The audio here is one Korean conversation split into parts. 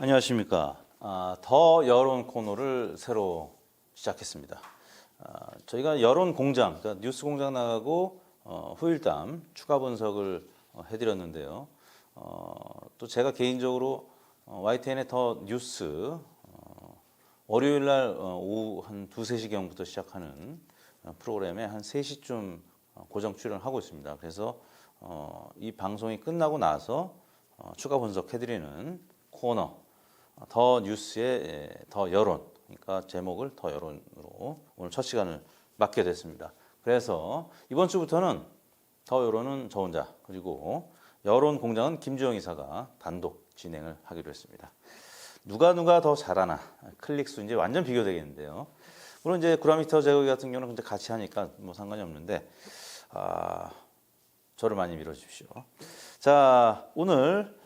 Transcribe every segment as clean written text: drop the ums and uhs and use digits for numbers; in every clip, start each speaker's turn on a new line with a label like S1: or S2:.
S1: 안녕하십니까. 더 여론 코너를 새로 시작했습니다. 저희가 여론 공장, 그러니까 뉴스 공장 나가고 후일담 추가 분석을 해드렸는데요. 또 제가 개인적으로 YTN의 더 뉴스 월요일 날 오후 한 2, 3시경부터 시작하는 프로그램에 한 3시쯤 고정 출연을 하고 있습니다. 그래서 이 방송이 끝나고 나서 추가 분석해드리는 코너 더 뉴스의 더 여론, 그러니까 제목을 더 여론으로 오늘 첫 시간을 맡게 됐습니다. 그래서 이번 주부터는 더 여론은 저 혼자, 그리고 여론 공장은 김주영 이사가 단독 진행을 하기로 했습니다. 누가 더 잘하나, 클릭수 이제 완전 비교되겠는데요. 물론 이제 구라미터 제거기 같은 경우는 근데 같이 하니까 뭐 상관이 없는데 저를 많이 밀어주십시오. 자, 오늘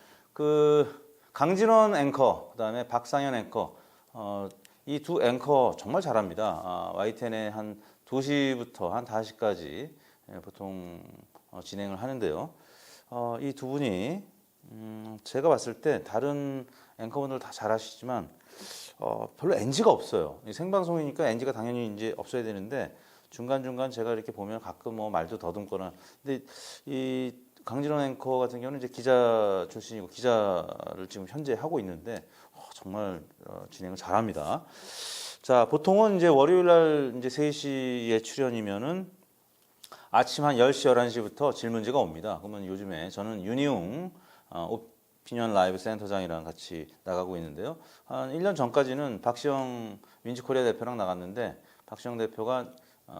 S1: 강진원 앵커, 그다음에 박상현 앵커, 이 두 앵커 정말 잘합니다. YTN에 한 2시부터 한 5시까지 보통 진행을 하는데요. 이 두 분이 제가 봤을 때 다른 앵커분들 다 잘하시지만 별로 NG가 없어요. 생방송이니까 NG가 당연히 이제 없어야 되는데 중간중간 제가 이렇게 보면 가끔 뭐 말도 더듬거나, 근데 이 강진원 앵커 같은 경우는 이제 기자 출신이고 기자를 지금 현재 하고 있는데 정말 진행을 잘합니다. 자, 보통은 이제 월요일 날 이제 3시에 출연이면은 아침 한 10시, 11시부터 질문지가 옵니다. 그러면 요즘에 저는 윤희웅 오피니언 라이브 센터장이랑 같이 나가고 있는데요. 한 1년 전까지는 박시영 민주코리아 대표랑 나갔는데 박시영 대표가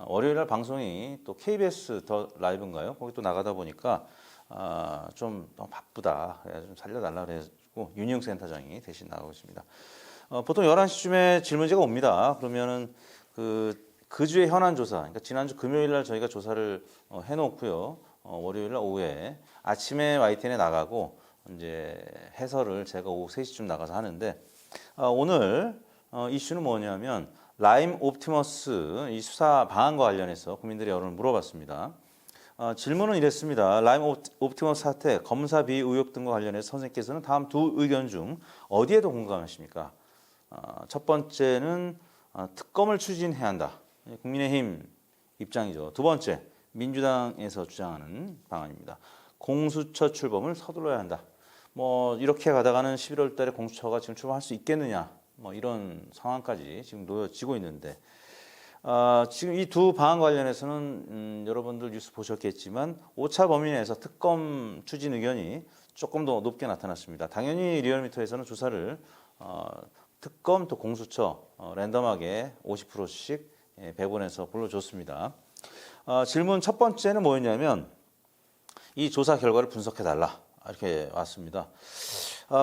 S1: 월요일 날 방송이 또 KBS 더 라이브인가요? 거기 또 나가다 보니까 좀 너무 바쁘다. 좀 살려달라 그래가지고 윤희웅 센터장이 대신 나가고 있습니다. 보통 11시쯤에 질문지가 옵니다. 그러면은 그 주의 현안 조사, 그러니까 지난주 금요일 날 저희가 조사를 해놓고요. 월요일 날 오후에 아침에 YTN에 나가고 이제 해설을 제가 오후 3시쯤 나가서 하는데 오늘 이슈는 뭐냐면 라임 옵티머스 이 수사 방안과 관련해서 국민들의 여론을 물어봤습니다. 질문은 이랬습니다. 라임 옵티머스 사태, 검사 비위 의혹 등과 관련해서 선생님께서는 다음 두 의견 중 어디에 더 공감하십니까? 첫 번째는 특검을 추진해야 한다. 국민의힘 입장이죠. 두 번째, 민주당에서 주장하는 방안입니다. 공수처 출범을 서둘러야 한다. 뭐 이렇게 가다가는 11월 달에 공수처가 지금 출범할 수 있겠느냐. 뭐 이런 상황까지 지금 놓여지고 있는데 지금 이 두 방안 관련해서는 여러분들 뉴스 보셨겠지만 오차 범위 내에서 특검 추진 의견이 조금 더 높게 나타났습니다. 당연히 리얼미터에서는 조사를 특검 또 공수처 랜덤하게 50%씩 배분해서 불러줬습니다. 질문 첫 번째는 뭐였냐면 이 조사 결과를 분석해달라 이렇게 왔습니다.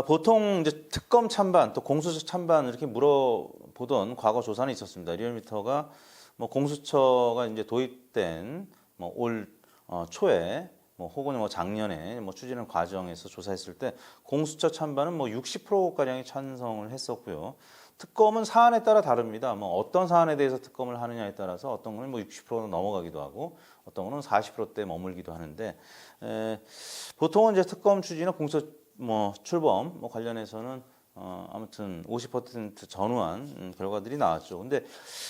S1: 보통 이제 특검 찬반 또 공수처 찬반 이렇게 물어보던 과거 조사는 있었습니다. 리얼미터가 뭐 공수처가 이제 도입된 뭐 올 초에 뭐 혹은 뭐 작년에 뭐 추진하는 과정에서 조사했을 때 공수처 찬반은 뭐 60% 가량이 찬성을 했었고요. 특검은 사안에 따라 다릅니다. 뭐 어떤 사안에 대해서 특검을 하느냐에 따라서 어떤 거는 뭐 60% 넘어가기도 하고 어떤 거는 40%대 머물기도 하는데 보통은 이제 특검 추진이나 공수처 뭐 출범 뭐 관련해서는 아무튼 50% 전후한 결과들이 나왔죠. 근데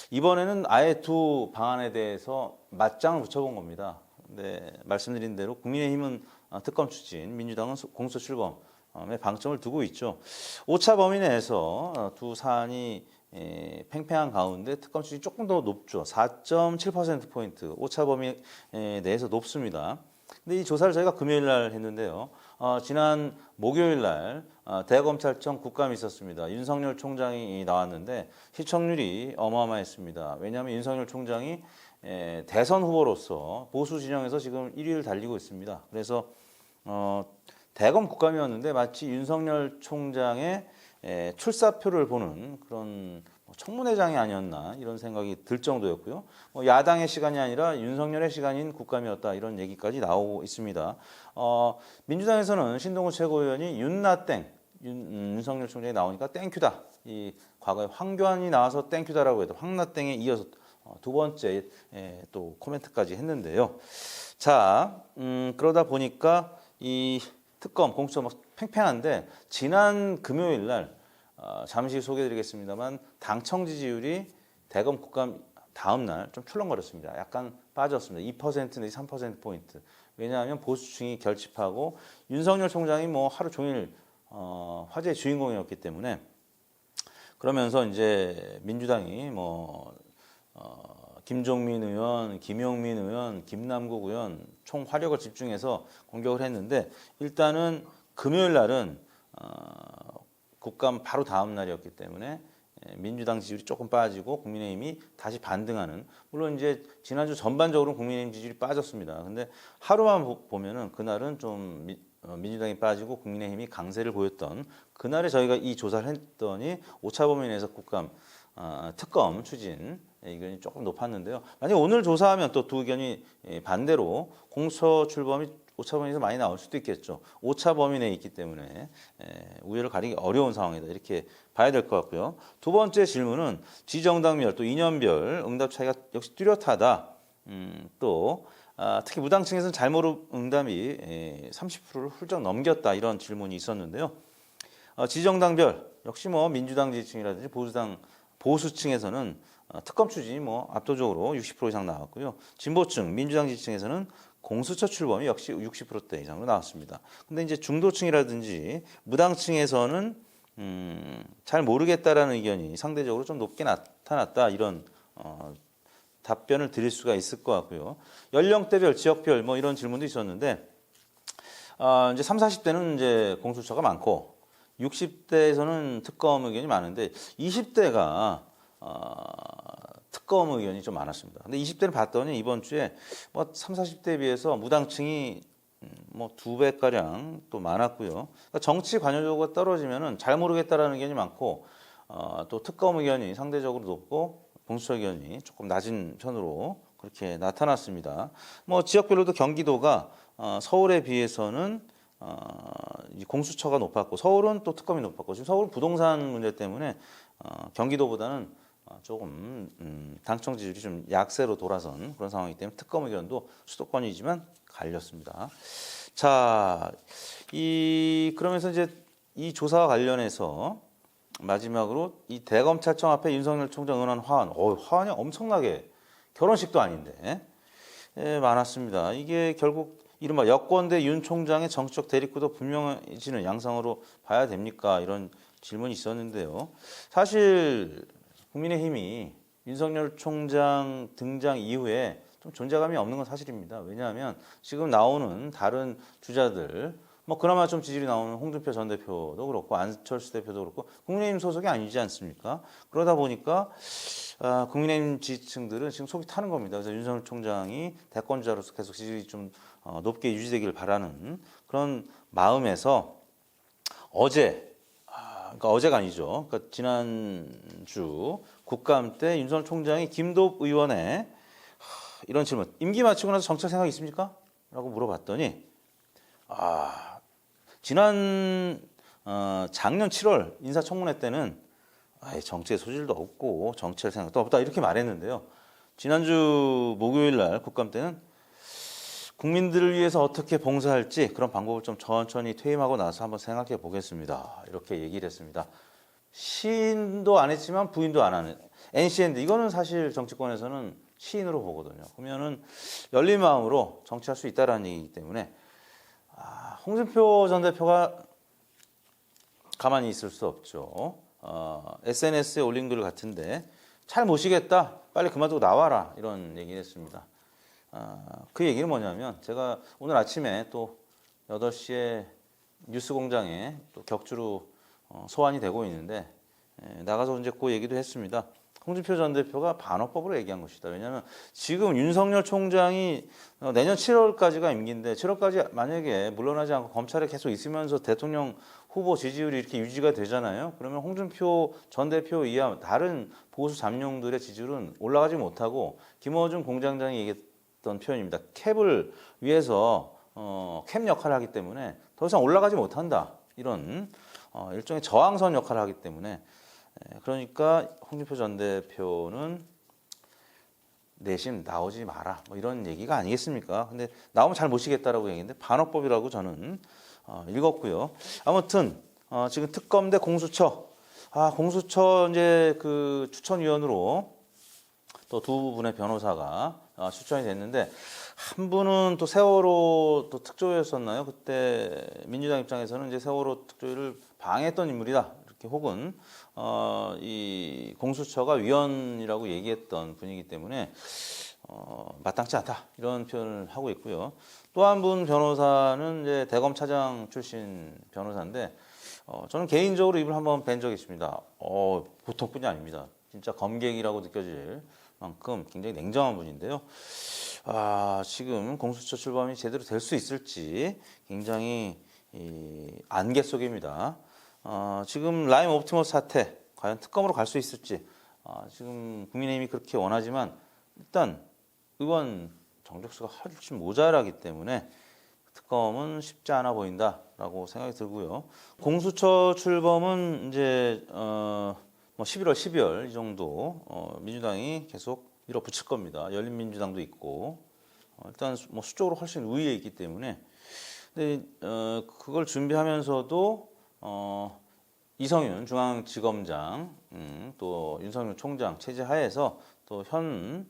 S1: 이번에는 아예 두 방안에 대해서 맞짱을 붙여본 겁니다. 근데 말씀드린 대로 국민의힘은 특검 추진, 민주당은 공수처 출범에 방점을 두고 있죠. 오차 범위 내에서 두 사안이 팽팽한 가운데 특검 추진이 조금 더 높죠. 4.7%포인트 오차 범위 내에서 높습니다. 근데 이 조사를 저희가 금요일 날 했는데요. 지난 목요일 날 대검찰청 국감이 있었습니다. 윤석열 총장이 나왔는데 시청률이 어마어마했습니다. 왜냐하면 윤석열 총장이 대선 후보로서 보수 진영에서 지금 1위를 달리고 있습니다. 그래서 대검 국감이었는데 마치 윤석열 총장의 출사표를 보는 그런 청문회장이 아니었나 이런 생각이 들 정도였고요. 야당의 시간이 아니라 윤석열의 시간인 국감이었다 이런 얘기까지 나오고 있습니다. 민주당에서는 신동훈 최고위원이 윤석열 총장이 나오니까 땡큐다. 이 과거에 황교안이 나와서 땡큐다라고 해도 황나땡에 이어서 두 번째 또 코멘트까지 했는데요. 자, 그러다 보니까 이 특검 공수처 막 팽팽한데 지난 금요일 날 잠시 소개해드리겠습니다만 당청 지지율이 대검 국감 다음 날 좀 출렁거렸습니다. 약간 빠졌습니다. 2% 내지 3%포인트. 왜냐하면 보수층이 결집하고 윤석열 총장이 뭐 하루 종일 화제의 주인공이었기 때문에 그러면서 이제 민주당이 김종민 의원, 김용민 의원, 김남국 의원 총 화력을 집중해서 공격을 했는데 일단은 금요일 날은 국감 바로 다음 날이었기 때문에 민주당 지지율이 조금 빠지고 국민의힘이 다시 반등하는, 물론 이제 지난주 전반적으로 국민의힘 지지율이 빠졌습니다. 근데 하루만 보면은 그날은 좀 민주당이 빠지고 국민의힘이 강세를 보였던 그날에 저희가 이 조사를 했더니 오차 범위 내에서 국감 특검 추진 의견이 조금 높았는데요. 만약 오늘 조사하면 또 두 의견이 반대로 공수처 출범이 오차 범위에서 많이 나올 수도 있겠죠. 오차 범위 내에 있기 때문에 우열을 가리기 어려운 상황이다, 이렇게 봐야 될 것 같고요. 두 번째 질문은 지정당별 또 이념별 응답 차이가 역시 뚜렷하다. 또 특히 무당층에서는 잘 모르 응답이 30%를 훌쩍 넘겼다, 이런 질문이 있었는데요. 지정당별 역시 민주당 지지층이라든지 보수층에서는 특검 추진이 압도적으로 60% 이상 나왔고요. 진보층 민주당 지지층에서는 공수처 출범이 역시 60%대 이상으로 나왔습니다. 근데 이제 중도층이라든지 무당층에서는 잘 모르겠다라는 의견이 상대적으로 좀 높게 나타났다, 이런 답변을 드릴 수가 있을 것 같고요. 연령대별, 지역별 이런 질문도 있었는데 이제 3, 40대는 이제 공수처가 많고 60대에서는 특검 의견이 많은데 20대가 특검 의견이 좀 많았습니다. 근데 20대를 봤더니 이번 주에 3, 40대에 비해서 무당층이 2배가량 또 많았고요. 그러니까 정치 관여도가 떨어지면은 잘 모르겠다라는 의견이 많고 또 특검 의견이 상대적으로 높고 공수처 의견이 조금 낮은 편으로 그렇게 나타났습니다. 지역별로도 경기도가 서울에 비해서는 공수처가 높았고 서울은 또 특검이 높았고, 지금 서울은 부동산 문제 때문에 경기도보다는 조금 당청 지지율이 좀 약세로 돌아선 그런 상황이기 때문에 특검 의견도 수도권이지만 갈렸습니다. 자, 그러면서 이제 이 조사와 관련해서 마지막으로 이 대검찰청 앞에 윤석열 총장 응원한 화환이 엄청나게, 결혼식도 아닌데 많았습니다. 이게 결국 이른바 여권대 윤 총장의 정치적 대립구도 분명해지는 양상으로 봐야 됩니까? 이런 질문이 있었는데요. 사실 국민의힘이 윤석열 총장 등장 이후에 좀 존재감이 없는 건 사실입니다. 왜냐하면 지금 나오는 다른 주자들, 그나마 좀 지지율이 나오는 홍준표 전 대표도 그렇고 안철수 대표도 그렇고 국민의힘 소속이 아니지 않습니까? 그러다 보니까 국민의힘 지지층들은 지금 속이 타는 겁니다. 그래서 윤석열 총장이 대권주자로서 계속 지지율이 좀 높게 유지되기를 바라는 그런 마음에서 그러니까 어제가 아니죠. 그러니까 지난주 국감 때 윤석열 총장이 김도읍 의원의 이런 질문, 임기 마치고 나서 정책 생각이 있습니까? 라고 물어봤더니 작년 7월 인사청문회 때는 정치의 소질도 없고 정치할 생각도 없다, 이렇게 말했는데요. 지난주 목요일 날 국감 때는 국민들을 위해서 어떻게 봉사할지 그런 방법을 좀 천천히 퇴임하고 나서 한번 생각해 보겠습니다, 이렇게 얘기를 했습니다. 시인도 안 했지만 부인도 안 하는 NCND, 이거는 사실 정치권에서는 시인으로 보거든요. 그러면은 열린 마음으로 정치할 수 있다라는 얘기이기 때문에 홍준표 전 대표가 가만히 있을 수 없죠. SNS에 올린 글 같은데 잘 모시겠다, 빨리 그만두고 나와라, 이런 얘기를 했습니다. 그 얘기는 뭐냐면, 제가 오늘 아침에 또 8시에 뉴스공장에 또 격주로 소환이 되고 있는데 나가서 이제 그 얘기도 했습니다. 홍준표 전 대표가 반어법으로 얘기한 것이다. 왜냐하면 지금 윤석열 총장이 내년 7월까지가 임기인데 7월까지 만약에 물러나지 않고 검찰에 계속 있으면서 대통령 후보 지지율이 이렇게 유지가 되잖아요. 그러면 홍준표 전 대표 이하 다른 보수 잠룡들의 지지율은 올라가지 못하고, 김어준 공장장이 얘기했던 표현입니다. 캡을 위해서 캡 역할을 하기 때문에 더 이상 올라가지 못한다, 이런 일종의 저항선 역할을 하기 때문에, 그러니까 홍준표 전 대표는 내심 나오지 마라, 이런 얘기가 아니겠습니까? 근데 나오면 잘 모시겠다라고 얘기했는데 반어법이라고 저는 읽었고요. 아무튼 지금 특검 대 공수처 공수처 이제 그 추천위원으로 또 두 분의 변호사가 추천이 됐는데 한 분은 또 세월호 또 특조위였었나요? 그때 민주당 입장에서는 이제 세월호 특조위를 방해했던 인물이다. 이렇게 혹은 이 공수처가 위헌이라고 얘기했던 분이기 때문에 마땅치 않다 이런 표현을 하고 있고요. 또 한 분 변호사는 이제 대검 차장 출신 변호사인데 저는 개인적으로 이분 한번 뵌 적이 있습니다. 보통 분이 아닙니다. 진짜 검객이라고 느껴질 만큼 굉장히 냉정한 분인데요. 지금 공수처 출범이 제대로 될 수 있을지 굉장히 안개 속입니다. 지금 라임 옵티머스 사태 과연 특검으로 갈 수 있을지 지금 국민의힘이 그렇게 원하지만 일단 의원 정족수가 훨씬 모자라기 때문에 특검은 쉽지 않아 보인다라고 생각이 들고요. 공수처 출범은 이제 11월, 12월 이 정도 민주당이 계속 밀어붙일 겁니다. 열린민주당도 있고 일단 뭐 수적으로 훨씬 우위에 있기 때문에 근데 그걸 준비하면서도 이성윤 중앙지검장 또 윤석열 총장 체제 하에서 또 현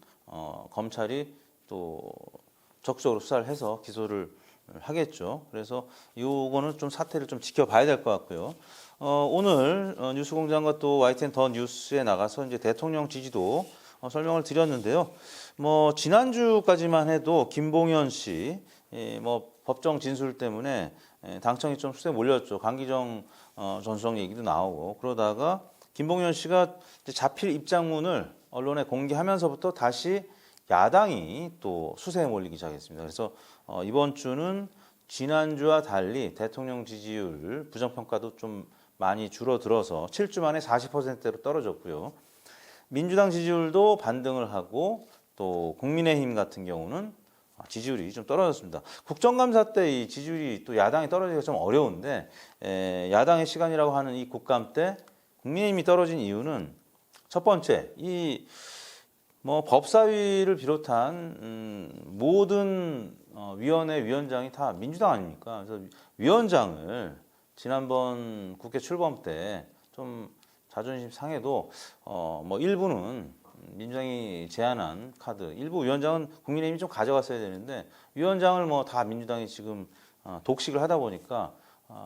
S1: 검찰이 또 적극적으로 수사를 해서 기소를 하겠죠. 그래서 이거는 좀 사태를 좀 지켜봐야 될 것 같고요. 오늘 뉴스공장과 또 YTN 더 뉴스에 나가서 이제 대통령 지지도 설명을 드렸는데요. 뭐 지난주까지만 해도 김봉현 씨 뭐 법정 진술 때문에 당청이 좀 수세에 몰렸죠. 강기정 전 수석 얘기도 나오고 그러다가 김봉현 씨가 이제 잡힐 입장문을 언론에 공개하면서부터 다시 야당이 또 수세에 몰리기 시작했습니다. 그래서 이번 주는 지난주와 달리 대통령 지지율 부정평가도 좀 많이 줄어들어서 7주 만에 40%대로 떨어졌고요. 민주당 지지율도 반등을 하고 또 국민의힘 같은 경우는 지지율이 좀 떨어졌습니다. 국정감사 때 이 지지율이 또 야당이 떨어지기가 좀 어려운데 야당의 시간이라고 하는 이 국감 때 국민의힘이 떨어진 이유는 첫 번째 이 뭐 법사위를 비롯한 모든 위원회 위원장이 다 민주당 아닙니까? 그래서 위원장을 지난번 국회 출범 때 좀 자존심 상해도 뭐 일부는 민주당이 제안한 카드, 일부 위원장은 국민의힘이 좀 가져갔어야 되는데 위원장을 뭐 다 민주당이 지금 독식을 하다 보니까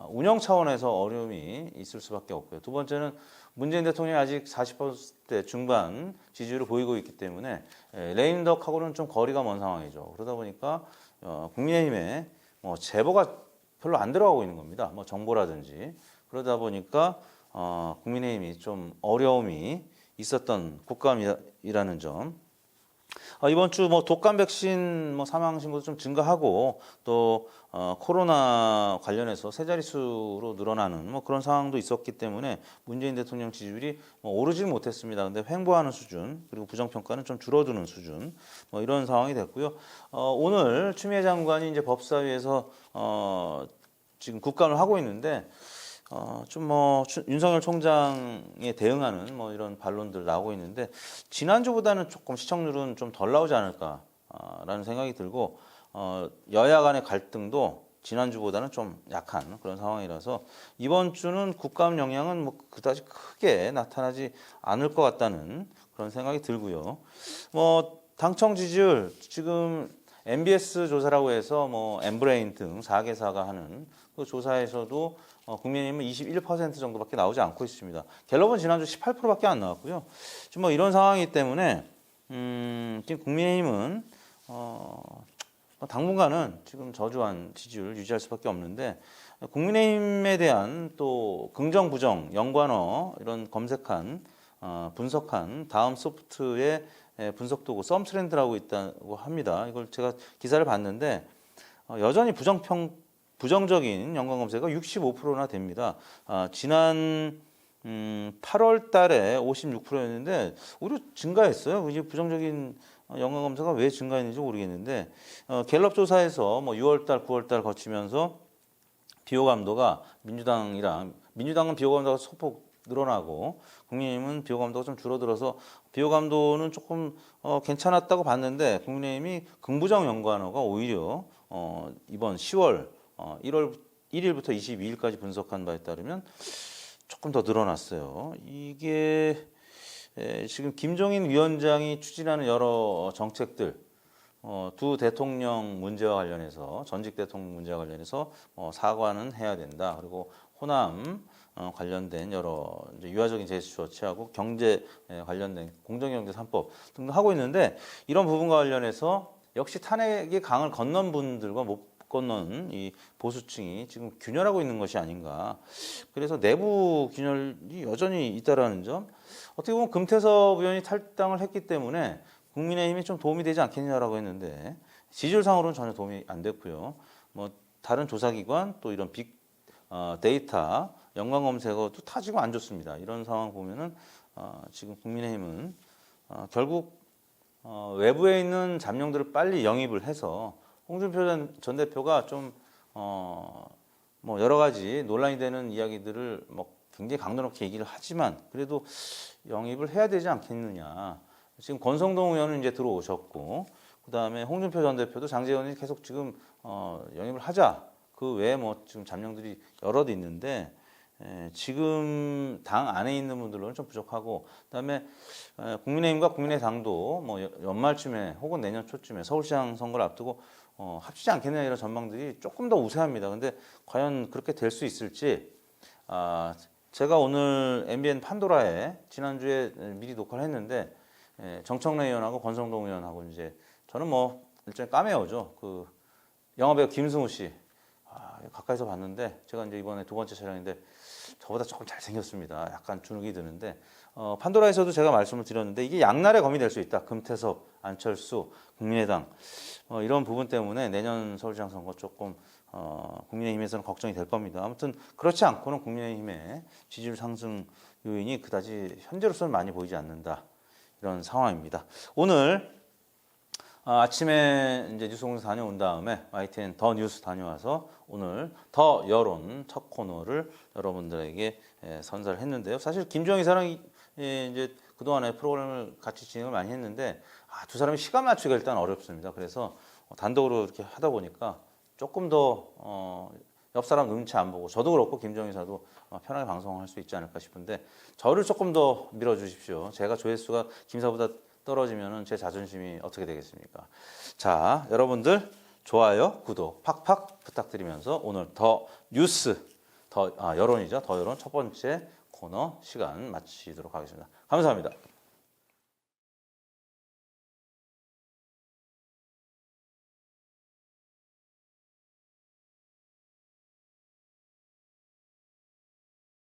S1: 운영 차원에서 어려움이 있을 수밖에 없고요. 두 번째는 문재인 대통령이 아직 40% 중반 지지율을 보이고 있기 때문에 레임덕하고는 좀 거리가 먼 상황이죠. 그러다 보니까 국민의힘에 뭐 제보가 별로 안 들어가고 있는 겁니다. 뭐 정보라든지 그러다 보니까 국민의힘이 좀 어려움이 있었던 국감이라는 점. 이번 주 뭐 독감 백신 뭐 사망 신고도 좀 증가하고 또 코로나 관련해서 세 자릿수로 늘어나는 뭐 그런 상황도 있었기 때문에 문재인 대통령 지지율이 뭐 오르지 못했습니다. 근데 횡보하는 수준 그리고 부정평가는 좀 줄어드는 수준 뭐 이런 상황이 됐고요. 오늘 추미애 장관이 이제 법사위에서 지금 국감을 하고 있는데 좀 뭐 윤석열 총장에 대응하는 뭐 이런 반론들 나오고 있는데 지난주보다는 조금 시청률은 좀 덜 나오지 않을까라는 생각이 들고 여야 간의 갈등도 지난주보다는 좀 약한 그런 상황이라서 이번 주는 국감 영향은 뭐 그다지 크게 나타나지 않을 것 같다는 그런 생각이 들고요. 뭐 당청 지지율 지금 MBS 조사라고 해서 뭐 엠브레인 등 4개사가 하는 그 조사에서도 국민의힘은 21% 정도밖에 나오지 않고 있습니다. 갤럽은 지난주 18%밖에 안 나왔고요. 지금 뭐 이런 상황이기 때문에 지금 국민의힘은 당분간은 지금 저조한 지지율 유지할 수밖에 없는데 국민의힘에 대한 또 긍정 부정 연관어 이런 검색한 분석한 다음 소프트의 분석 도구 썸트렌드라고 있다고 합니다. 이걸 제가 기사를 봤는데 여전히 부정적인 연관 검색어가 65%나 됩니다. 지난 8월 달에 56%였는데 오히려 증가했어요. 이제 부정적인 연관 검색어가 왜 증가했는지 모르겠는데 갤럽 조사에서 뭐 6월 달, 9월 달 거치면서 비호감도가 민주당은 비호감도가 소폭 늘어나고 국민의힘은 비호감도가 좀 줄어들어서 비호감도는 조금 괜찮았다고 봤는데 국민의힘이 긍부정 연관어가 오히려 이번 10월 1월 1일부터 22일까지 분석한 바에 따르면 조금 더 늘어났어요. 이게 지금 김종인 위원장이 추진하는 여러 정책들, 두 대통령 문제와 관련해서 전직 대통령 문제와 관련해서 사과는 해야 된다. 그리고 호남 관련된 여러 이제 유화적인 제스처 취하고 경제 관련된 공정경제 3법 등등 하고 있는데 이런 부분과 관련해서 역시 탄핵의 강을 건넌 분들과 못 건넌 이 보수층이 지금 균열하고 있는 것이 아닌가. 그래서 내부 균열이 여전히 있다라는 점. 어떻게 보면 금태섭 의원이 탈당을 했기 때문에 국민의힘이 좀 도움이 되지 않겠냐라고 했는데 지지율상으로는 전혀 도움이 안 됐고요. 뭐 다른 조사기관 또 이런 빅 데이터 연관 검색어도 다 지금 안 좋습니다. 이런 상황 보면은 지금 국민의힘은 결국 외부에 있는 잠룡들을 빨리 영입을 해서 홍준표 전 대표가 좀 뭐 여러 가지 논란이 되는 이야기들을 뭐 굉장히 강도 높게 얘기를 하지만 그래도 영입을 해야 되지 않겠느냐. 지금 권성동 의원은 이제 들어오셨고 그다음에 홍준표 전 대표도 장제원이 계속 지금 영입을 하자. 그 외에 뭐 지금 잠룡들이 여럿 있는데 지금 당 안에 있는 분들로는 좀 부족하고 그다음에 국민의힘과 국민의당도 뭐 연말쯤에 혹은 내년 초쯤에 서울시장 선거를 앞두고 합치지 않겠느냐 이런 전망들이 조금 더 우세합니다. 근데 과연 그렇게 될 수 있을지 제가 오늘 MBN 판도라에 지난주에 미리 녹화를 했는데 정청래 의원하고 권성동 의원하고 이제 저는 뭐 일종의 카메오죠. 그 영화배우 김승우 씨 가까이서 봤는데 제가 이제 이번에 두 번째 촬영인데 저보다 조금 잘생겼습니다. 약간 주눅이 드는데 판도라에서도 제가 말씀을 드렸는데 이게 양날의 검이 될 수 있다. 금태섭, 안철수, 국민의당 이런 부분 때문에 내년 서울시장 선거 조금 국민의힘에서는 걱정이 될 겁니다. 아무튼 그렇지 않고는 국민의힘의 지지율 상승 요인이 그다지 현재로서는 많이 보이지 않는다. 이런 상황입니다. 오늘 아침에 이제 뉴스공장 다녀온 다음에 YTN 더 뉴스 다녀와서 오늘 더 여론 첫 코너를 여러분들에게 선사를 했는데요. 사실 김주영 이사랑 이제 그동안에 프로그램을 같이 진행을 많이 했는데 두 사람이 시간 맞추기가 일단 어렵습니다. 그래서 단독으로 이렇게 하다 보니까 조금 더 옆 사람 눈치 안 보고 저도 그렇고 김주영 이사도 편하게 방송할 수 있지 않을까 싶은데 저를 조금 더 밀어주십시오. 제가 조회수가 김사보다 떨어지면 제 자존심이 어떻게 되겠습니까? 자, 여러분들 좋아요, 구독 팍팍 부탁드리면서 오늘 더 뉴스, 여론이죠. 더 여론 첫 번째 코너 시간 마치도록 하겠습니다. 감사합니다.